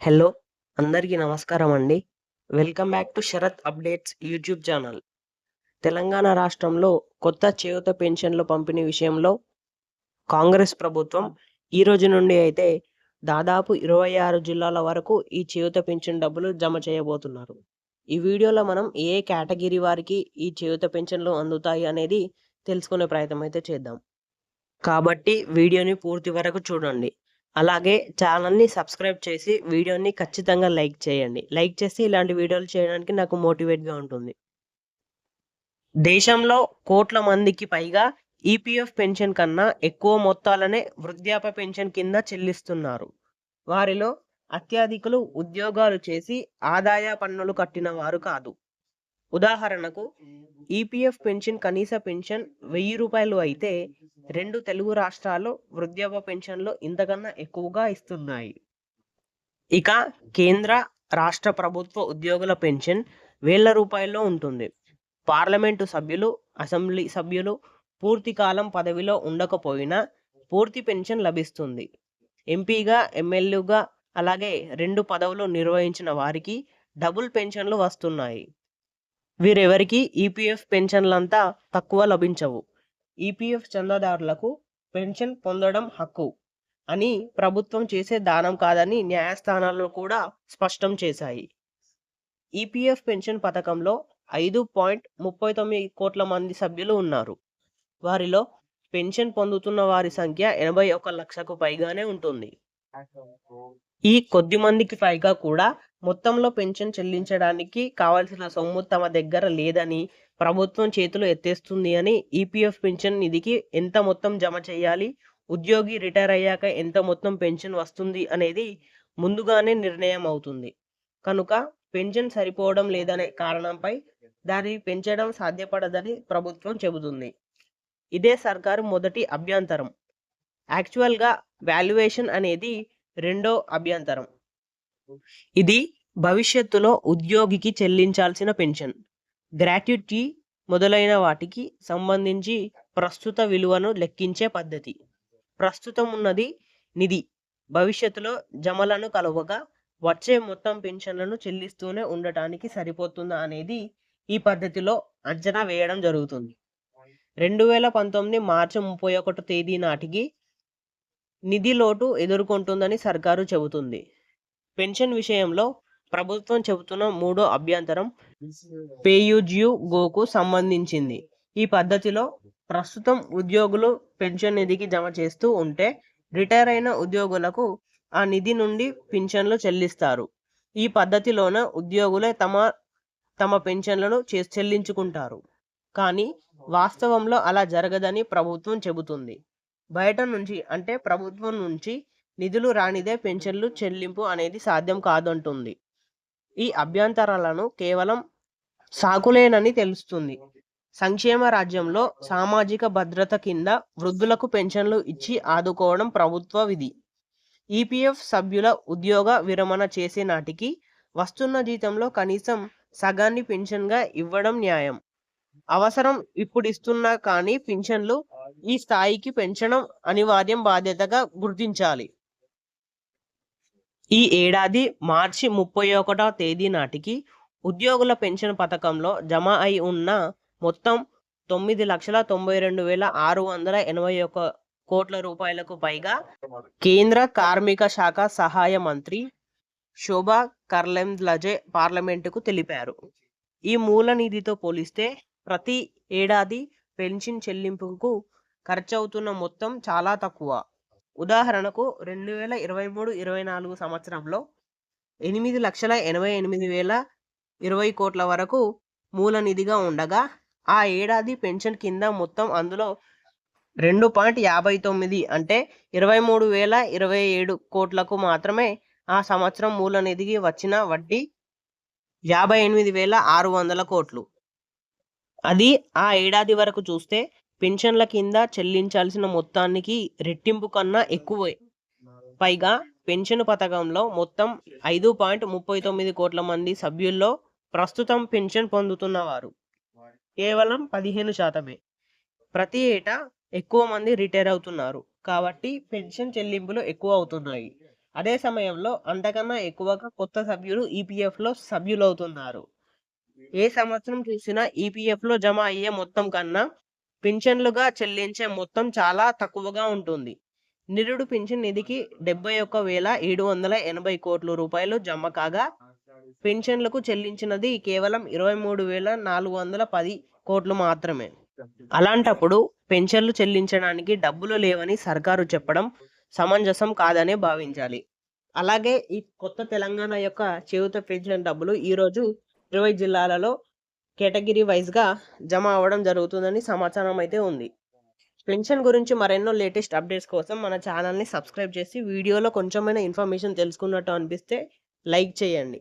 Hello! అందరికీ నమస్కారం అండి. Welcome back to Sharath updates YouTube channel. Telangana రాష్ట్రంలో కొత్త చేయూత పెన్షన్ల పంపిణీ విషయంలో కాంగ్రెస్ ప్రభుత్వం ఈ రోజు నుండి అయితే దాదాపు 26 జిల్లాల వరకు ఈ చేయూత పెన్షన్ డబ్బులు జమ చేయబోతున్నారు. ఈ వీడియోలో మనం ఏ కేటగిరీ వారికి ఈ చేయూత పెన్షన్లు అందుతాయి అనేది తెలుసుకునే ప్రయత్నం అయితే చేద్దాం. కాబట్టి వీడియోని పూర్తి వరకు చూడండి. అలాగే ఛానల్‌ని సబ్స్క్రైబ్ చేసి వీడియోని ఖచ్చితంగా లైక్ చేయండి. లైక్ చేస్తే ఇలాంటి వీడియోలు చేయడానికి నాకు మోటివేట్‌గా ఉంటుంది. దేశంలో కోట్ల మందికి పైగా ఈపీఎఫ్ పెన్షన్ కన్నా ఎక్కువ మొత్తాలనే వృద్ధాప్య పెన్షన్ కింద చెల్లిస్తున్నారు. వారిలో అత్యధికులు ఉద్యోగాలు చేసి ఆదాయ పన్నులు కట్టిన వారు కాదు. ఉదాహరణకు ఈపీఎఫ్ పెన్షన్ కనీస పెన్షన్ రూ. 1000 అయితే 2 తెలుగు రాష్ట్రాల్లో వృద్ధాప్య పెన్షన్లు ఇంతకన్నా ఎక్కువగా ఇస్తున్నాయి. ఇక కేంద్ర, రాష్ట్ర ప్రభుత్వ ఉద్యోగుల పెన్షన్ వేల రూపాయల్లో ఉంటుంది. పార్లమెంటు సభ్యులు, అసెంబ్లీ సభ్యులు పూర్తి కాలం పదవిలో ఉండకపోయినా పూర్తి పెన్షన్ లభిస్తుంది. ఎంపీగా, ఎమ్మెల్యేగా అలాగే 2 పదవులు నిర్వహించిన వారికి డబుల్ పెన్షన్లు వస్తున్నాయి. వీరెవరికి ఈపీఎఫ్ పెన్షన్లంతా తక్కువ లభించవు. ఈపీఎఫ్ చందాదారులకు పెన్షన్ పొందడం హక్కు అని ప్రభుత్వం చేసే దానం కాదని న్యాయస్థానాలు కూడా స్పష్టం చేశాయి. ఈపీఎఫ్ పెన్షన్ పథకంలో 5.39 కోట్ల మంది సభ్యులు ఉన్నారు. వారిలో పెన్షన్ పొందుతున్న వారి సంఖ్య 81 లక్షకు పైగానే ఉంటుంది. ఈ కొద్ది మందికి పైగా కూడా మొత్తంలో పెన్షన్ చెల్లించడానికి కావాల్సిన సొమ్ము తమ దగ్గర లేదని ప్రభుత్వం చేతులు ఎత్తేస్తుంది అని ఈపీఎఫ్ పెన్షన్ నిధికి ఎంత మొత్తం జమ చేయాలి, ఉద్యోగి రిటైర్ అయ్యాక ఎంత మొత్తం పెన్షన్ వస్తుంది అనేది ముందుగానే నిర్ణయం అవుతుంది. కనుక పెన్షన్ సరిపోవడం లేదనే కారణంపై దాన్ని పెంచడం సాధ్యపడదని ప్రభుత్వం చెబుతుంది. ఇదే సర్కారు మొదటి అభ్యంతరం. యాక్చువల్గా వాల్యుయేషన్ అనేది రెండో అభ్యంతరం. ఇది భవిష్యత్తులో ఉద్యోగికి చెల్లించాల్సిన పెన్షన్, గ్రాట్యుటీ మొదలైన వాటికి సంబంధించి ప్రస్తుత విలువను లెక్కించే పద్ధతి. ప్రస్తుతం ఉన్నది నిధి భవిష్యత్తులో జమలను కలవగా వచ్చే మొత్తం పెన్షన్లను చెల్లిస్తూనే ఉండటానికి సరిపోతుందా అనేది ఈ పద్ధతిలో అంచనా వేయడం జరుగుతుంది. 2019 మార్చి 31 తేదీ నాటికి నిధి లోటు ఎదుర్కొంటుందని సర్కారు చెబుతుంది. పెన్షన్ విషయంలో ప్రభుత్వం చెబుతున్న మూడో అభ్యంతరం పే-యాజ్-యూ-గోకు సంబంధించింది. ఈ పద్ధతిలో ప్రస్తుతం ఉద్యోగులు పెన్షన్ నిధికి జమ చేస్తూ ఉంటే రిటైర్ అయిన ఉద్యోగులకు ఆ నిధి నుండి పింఛన్లు చెల్లిస్తారు. ఈ పద్ధతిలోన ఉద్యోగులే తమ పెన్షన్లను చెల్లించుకుంటారు. కానీ వాస్తవంలో అలా జరగదని ప్రభుత్వం చెబుతుంది. బయట నుంచి అంటే ప్రభుత్వం నుంచి నిధులు రానిదే పెన్షన్లు చెల్లింపు అనేది సాధ్యం కాదంటుంది. ఈ అభ్యంతరాలను కేవలం సాకులేనని తెలుస్తుంది. సంక్షేమ రాజ్యంలో సామాజిక భద్రత కింద వృద్ధులకు పెన్షన్లు ఇచ్చి ఆదుకోవడం ప్రభుత్వ విధి. ఈపీఎఫ్ సభ్యుల ఉద్యోగ విరమణ చేసే నాటికి వస్తున్న జీతంలో కనీసం సగాన్ని పెన్షన్గా ఇవ్వడం న్యాయం. అవసరం ఇప్పుడిస్తున్నా కానీ పింఛన్లు ఈ స్థాయికి పెంచడం అనివార్యం బాధ్యతగా గుర్తించాలి. ఈ ఏడాది మార్చి 31వ తేదీ నాటికి ఉద్యోగుల పెన్షన్ పథకంలో జమ అయి ఉన్న మొత్తం 9,92,681 కోట్ల రూపాయలకు పైగా కేంద్ర కార్మిక శాఖ సహాయ మంత్రి శోభా కర్లెంద్లజే పార్లమెంటుకు తెలిపారు. ఈ మూల నిధితో పోలిస్తే ప్రతి ఏడాది పెన్షన్ చెల్లింపుకు ఖర్చవుతున్న మొత్తం చాలా తక్కువ. ఉదాహరణకు 2023-24 సంవత్సరంలో 8,88,020 కోట్ల వరకు మూల నిధిగా ఉండగా ఆ ఏడాది పెన్షన్ కింద మొత్తం అందులో 2.59 అంటే 23,027 కోట్లకు మాత్రమే ఆ సంవత్సరం మూల నిధికి వచ్చిన వడ్డీ 58,600 కోట్లు. అది ఆ ఏడాది వరకు చూస్తే పెన్షన్ల కింద చెల్లించాల్సిన మొత్తానికి రెట్టింపు కన్నా ఎక్కువే. పైగా పెన్షన్ పథకంలో మొత్తం 5.39 కోట్ల మంది సభ్యుల్లో ప్రస్తుతం పెన్షన్ పొందుతున్నవారు కేవలం 15%. ప్రతి ఏటా ఎక్కువ మంది రిటైర్ అవుతున్నారు కాబట్టి పెన్షన్ చెల్లింపులు ఎక్కువ అవుతున్నాయి. అదే సమయంలో అంతకన్నా ఎక్కువగా కొత్త సభ్యులు ఈపీఎఫ్లో సభ్యులవుతున్నారు. ఏ సంవత్సరం చూసినా ఈపీఎఫ్లో జమ అయ్యే మొత్తం కన్నా పింఛన్లుగా చెల్లించే మొత్తం చాలా తక్కువగా ఉంటుంది. నిరుడు పింఛన్ నిధికి 71,780 కోట్ల రూపాయలు జమ కాగా, పెన్షన్లకు చెల్లించినది కేవలం 23,410 కోట్లు మాత్రమే. అలాంటప్పుడు పెన్షన్లు చెల్లించడానికి డబ్బులు లేవని సర్కారు చెప్పడం సమంజసం కాదనే భావించాలి. అలాగే ఈ కొత్త తెలంగాణ యొక్క చేయూత పెన్షన్ డబ్బులు ఈరోజు 20 జిల్లాలలో కేటగిరీ వైజ్గా జమ అవ్వడం జరుగుతుందని సమాచారం అయితే ఉంది. పెన్షన్ గురించి మరెన్నో లేటెస్ట్ అప్డేట్స్ కోసం మన ఛానల్ని సబ్స్క్రైబ్ చేసి వీడియోలో కొంచెమైనా ఇన్ఫర్మేషన్ తెలుసుకున్నట్టు అనిపిస్తే లైక్ చేయండి.